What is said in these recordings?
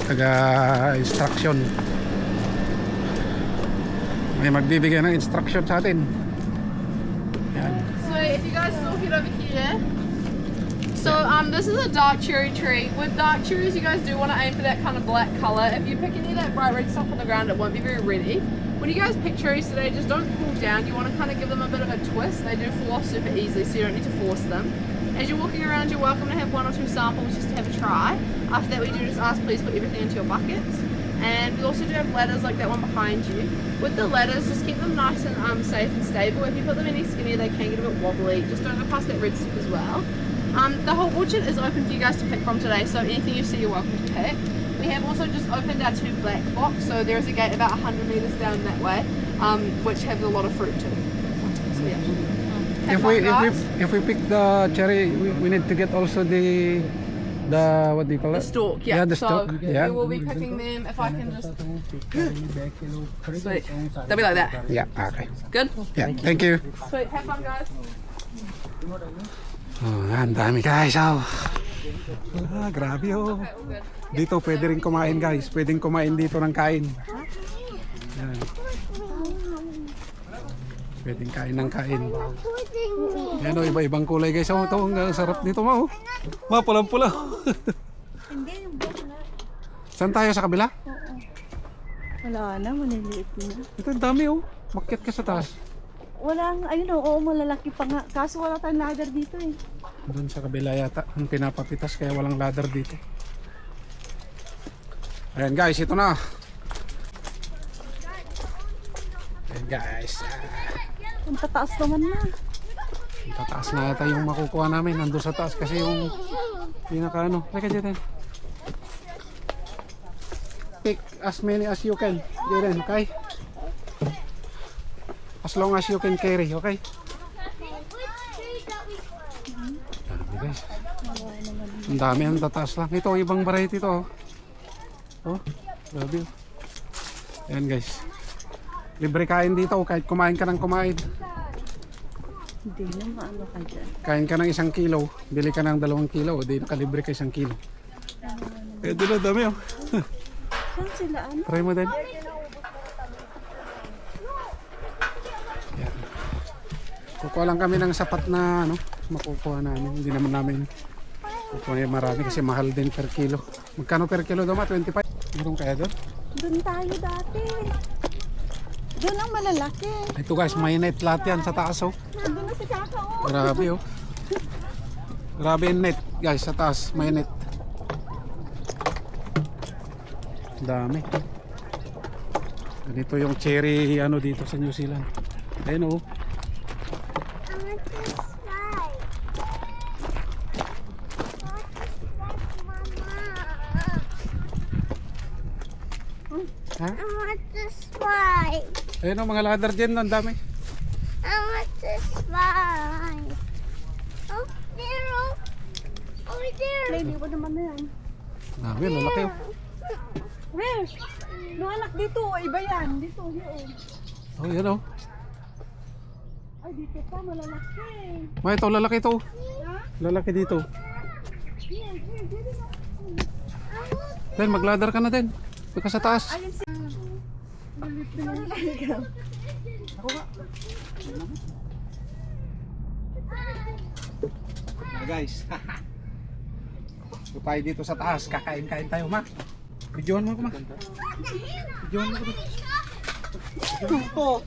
taga-instruction. May magbibigay ng instruction sa atin. Yan. So if you guys look it over here. So this is a dark cherry tree. With dark cherries, you guys do want to aim for that kind of black color. If you pick any of that bright red stuff on the ground, it won't be very ready. When you guys pick cherries today, just don't pull down. You want to kind of give them a bit of a twist. They do fall off super easily, so you don't need to force them. As you're walking around, you're welcome to have 1 or 2 samples just to have a try. After that, we do just ask, please put everything into your buckets. And we also do have ladders like that one behind you. With the ladders, just keep them nice and safe and stable. If you put them any skinnier, they can get a bit wobbly. Just don't go past that red stick as well. The whole orchard is open for you guys to pick from today, so anything you see you're welcome to pick. We have also just opened our 2 black box, so there is a gate about 100 metres down that way, which have a lot of fruit too. So yeah. If we pick the cherry, we need to get also the what do you call it? The stalk, yeah. Yeah, the stalk. So Yeah. we will be picking them if I can just. Sweet. They'll be like that. Yeah. Okay. Good. Yeah. Thank you. Sweet. Have fun, guys. Oh, ang dami guys. Oh. Grabe oh. Okay, all good. Dito pwede rin kumain guys. Pwedeng kumain dito ng kain. Yan. Pwedeng kain ng kain. Yan oh, iba-ibang kulay guys. Oh, ito ang sarap dito ma oh. Ma, pulang-pula. Saan tayo sa kabila? Wala na, maliliit na. Ito ang dami oh. Makyat ka sa taas. Walang, ayun oo, malalaki pa nga. Kaso wala tayong ladder dito eh. Doon sa kabila yata ang pinapapitas kaya walang ladder dito. Ayan guys, ito na. Ayan guys. Ang tataas naman na. Tataas na yata yung makukuha namin. Nandun sa taas kasi yung pinaka ano. Teka dyan. Pick as many as you can. Dyan, okay? As long as you can carry, okay? Dami guys. Ang dami, ang tataas lang. Ito, ibang variety ito. Oh, grabe. Ayan guys. Libre kain dito kahit kumain ka ng kumain. Hindi na maano ka dyan. Kain ka ng 1 kilo, bili ka ng 2 kilo, di nakalibre ka 1 kilo. Eh, doon na dami oh. Saan sila ano? Try mo din. Yan. Kukuha lang kami ng sapat na ano, makukuha namin. Hindi naman namin kukuha yung marami kasi mahal din per kilo. Magkano per kilo daw ma? 25? Meron kaya doon? Doon tayo dati. Doon ang malalaki. Ito guys, may net lahat yan sa taas oh. Doon na si Kaka oh. Grabe oh. Grabe yung net guys sa taas, may net. Dami. Ganito yung cherry ano dito sa New Zealand. Ayun oh. Ha? I want to slide. Ayun oh, mga ladder dyan, ang dami. I want to slide. Oh, there. Over there. Lady ko naman na yan. Dami, lalaki oh. Where? No anak dito, iba yan. Dito, yun. Oh, yan oh. Ay, dito pa, malalaki. May ito, lalaki ito. Ha? Lalaki dito. Here, dito na. Then, magladder ka na din. Pagka sa taas. Ayun si... Galit na ikaw. Guys. So, tayo dito sa taas. Kakain-kain tayo, ma. Videohan mo ako, ma. Videohan mo ako. Videohan mo.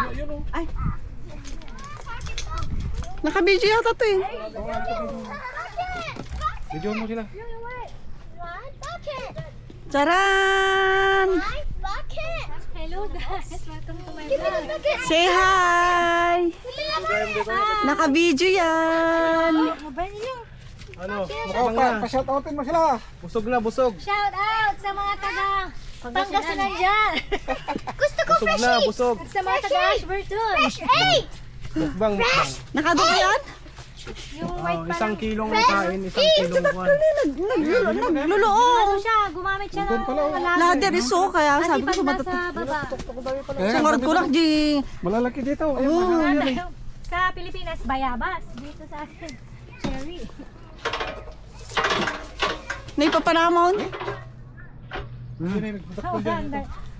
Ayun, oh. Ay. Naka-video yata to eh. Videohan mo sila. Charan! Hello guys, welcome to my vlog. Say hi! Naka-video yan. Ano? Pa-shoutoutin mo sila. Busog na, busog. Shout out sa mga taga Pangasinan dyan. Gusto ko Busog na, busog. Sa mga taga Ashburton. Fresh 8! Mukbang, mukbang. Nakadugo yan? Yung white pa Isang lang. kilong kain, isang kilong kwan. Nagluloo. Ano siya, gumamit siya Doon ng pala, oh. Ladder iso, kaya sabi ko Pag sumatot. nasa baba. Kaya, Sungard ko lang, Jing. malalaki dito. Ayan, Sa Pilipinas, bayabas. Dito sa atin, cherry. Naipapanamon.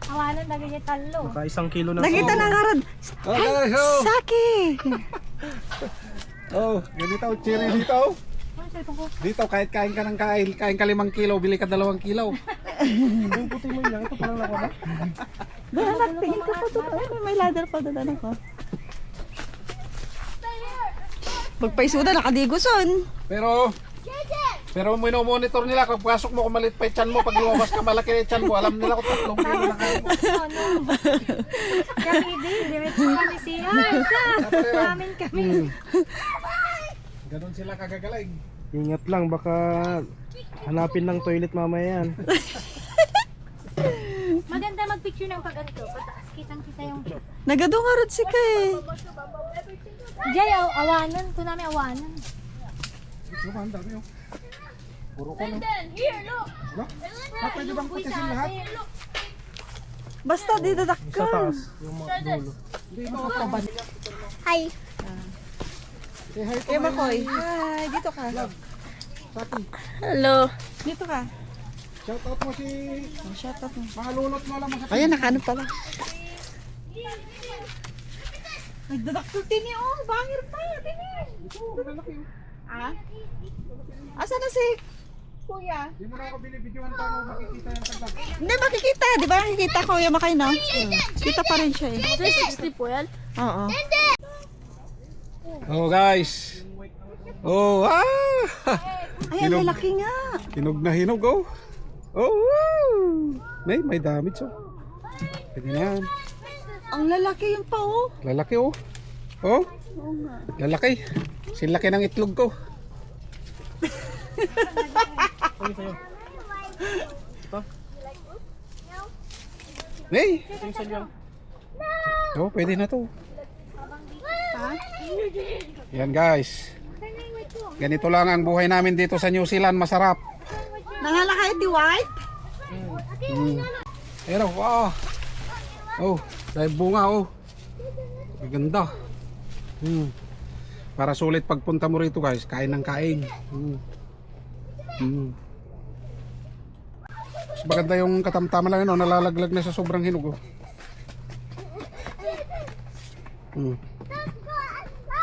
Awalan na ganyan talo. Baka isang kilo na Nakita na karad. Okay, oh. Saki. Oh, ganito, cherry dito. Dito, kahit kain ka ng kain ka 5 kilo, bili ka 2 kilo. Yung puti mo lang, ito parang nakuha. Anak, tingin ka pa to. Ay, may ladder pa doon ako. Magpaisuda, nakadiguson. Pero monitor nila kung pasok mo, kung malit pa yung tiyan mo, pag lumabas ka malaki yung tiyan mo, alam nila kung 3 kilo na kain mo. Kami din, diretso kami siya. Ramen kami. Ganon sila kagagaling. Ingat lang, baka hanapin ng toilet mamaya yan. Maganda magpicture ng pag-ganito. Pataas kitang-kita yung... Nagadungarod si Kay. Jay, awanan. Ito namin awanan. Ito ba, ang dami oh. Puro ko na. Wala? Pwede bang patisin lahat? Basta di dadak Sa ka. taas, yung mga dulo. Hi. Say hi to Kaya my Makoy. Hi, dito ka. Sati. Hello. Dito ka. Shout out mo si Shut up mo. mga lulot mo alam mo sa Ayan, nakaano pala. Nagdadaktul tini, oh. Bangir pa. Tini. Ah? Asa na si Kuya? Hindi mo na ako binibidyohan paano makikita yung taglag. Hindi, makikita. Di ba nakikita ko yung Makay, no? Kita pa rin siya eh. 360 po yan. Oo. Oh guys. Oh, Ayan, may laki nga. hinog na hinog oh. Oh, wow. May damage oh. Pwede na yan. Ang lalaki yung pa, oh. Lalaki oh. Oh, Oo nga. lalaki. Silaki ng itlog ko. Ano sa'yo? Hey. Ito yung salyang. Oh, pwede na to. Ha? Yan guys. Ganito lang ang buhay namin dito sa New Zealand, masarap. Nangalakay di white? Pero wow. Oh, dahil bunga oh. Maganda. Para sulit pagpunta mo rito guys, kain ng kain. Mas maganda yung katamtaman lang yun, oh, nalalaglag na sa sobrang hinog oh.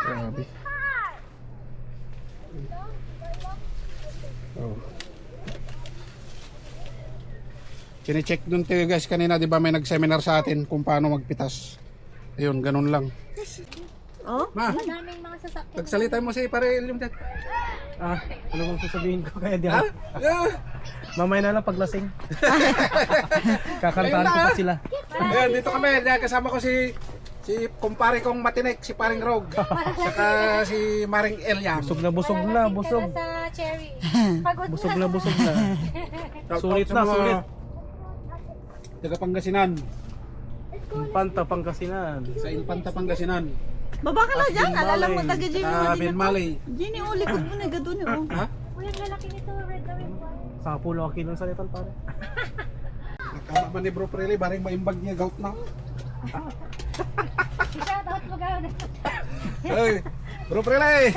Grabe. Oh. Chine-check dun tayo guys kanina, di ba may nag-seminar sa atin kung paano magpitas. Ayun, ganun lang. Oh? Ma, Madaming mga sasakyan. nagsalita mo si pare Ilyong dyan. Ano bang sasabihin ko kaya di Ha? ako? Mamaya na lang paglasing. Kakantahan ko pa sila. Ayan, dito kami. Diyan, kasama ko si kumpare kong matinik, si Paring Rog. Saka si Maring Elyang. Busog na busog na, busog. Sa cherry. Pagod Busog na busog na. Sulit na, sulit. Taga Pangasinan. Panta Pangasinan. Sa Infanta Pangasinan. Baba ka na dyan. Alala mo, taga Jimmy Sa mo din Ben ako. Malay. Jimmy, oh, likod mo na gadun oh. Ha? Uy, ang lalaki nito. Red na red one. 10 kilo sa litan pare. Nakama man ni Bro Preli, baring maimbag niya gout na. Shoutout mo gawin. Hey, Bro Preli!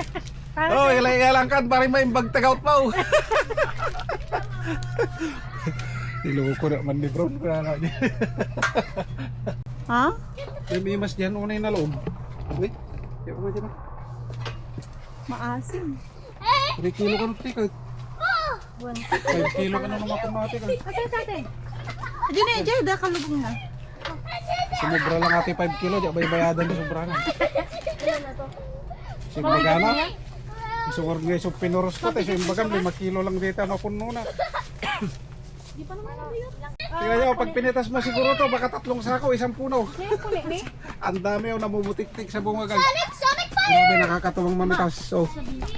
Oh, hilay-hilangkan, baring maimbag ta gout pa. Niloko naman ni Bro. Ha? May mas diyan unay na loob. Wait, kaya ko dyan. Maasim. 3 kilo ka nung tikot. 5 kilo ka nung mga kumati ka. Kasi sa atin. Jimmy, Jay, da kalubong na. Sumubra lang ati 5 kilo, di ba bayadan ni sobra na. Simbaga na. Isungor nga isang pinuros ko, tayo simbaga 5 kilo lang dito na puno na. Tingnan nyo, pag pinitas mo siguro to, baka 3 sako, 1 puno. Ang dami yung namumutik-tik sa bunga guys. Grabe, nakakatuwang mamitas. So,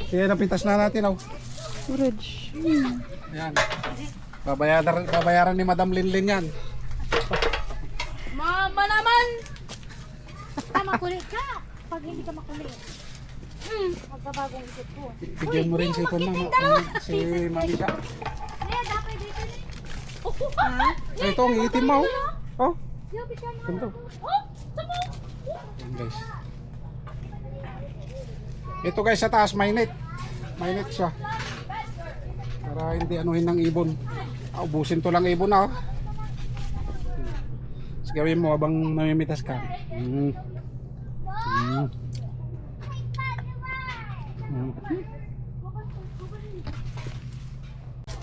kaya napitas na natin. Oh. Courage. Yan. Babayaran ni Madam Linlin yan. Mama naman! Makulit ka. Pag hindi ka makulit. Magkabagong isip ko. Bigyan mo rin si Kun Mama. Si Mami siya. Kaya dapat dito ni. Ay, ito ang itim mo. Oh, Yo, bisan mo. ganito. Oh, sama. Ayan guys. Ito guys sa taas, mainit. Mainit siya. Para hindi anuhin ng ibon. Ubusin to lang ibon na. Sige, gawin mo habang namimitas ka. Mm. Mm. Mm.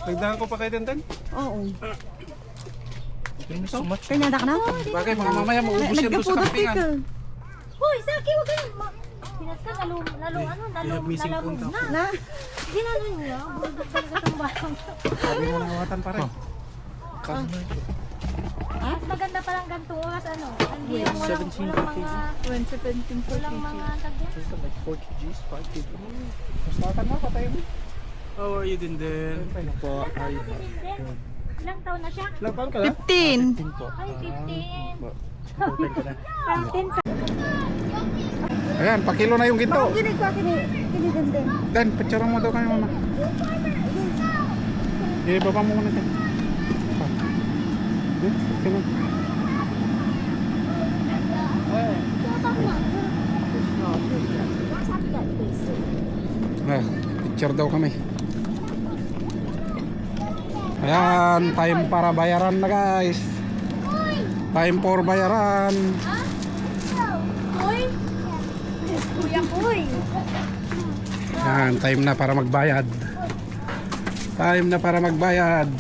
Nagdahan ko pa kay Denden. Oo. Thank you so much. Kanya na ka na? Bagay mga mamaya maubos yan doon sa Nagkapudot kampingan. ka. Hoy, Saki, wag kang Pinas ka, lalo, na. Na? Ginano niya, bulldog talaga itong batang. Sabi mo nawatan pa rin. Mas maganda palang gantong oras, ano? Hindi yung walang mga tagyan. Like Portuguese, 5 people. Bastatan mo, patayin mo. How are you din din? Po, ay. Ilang taon na siya? Ilang taon ka na? 15. 15 po. Ay, 15. Important ka na. 15 sa... Ayan, pakilo na yung ginto. Kinig ko, kiniganda. Dan, picture mo daw kayo mama. Baba mo muna dyan. Tingnan. Picture daw kami. Ayan, time para bayaran na guys. Time for bayaran. Uy! Kuya, uy! Ayan, time na para magbayad. Time na para magbayad.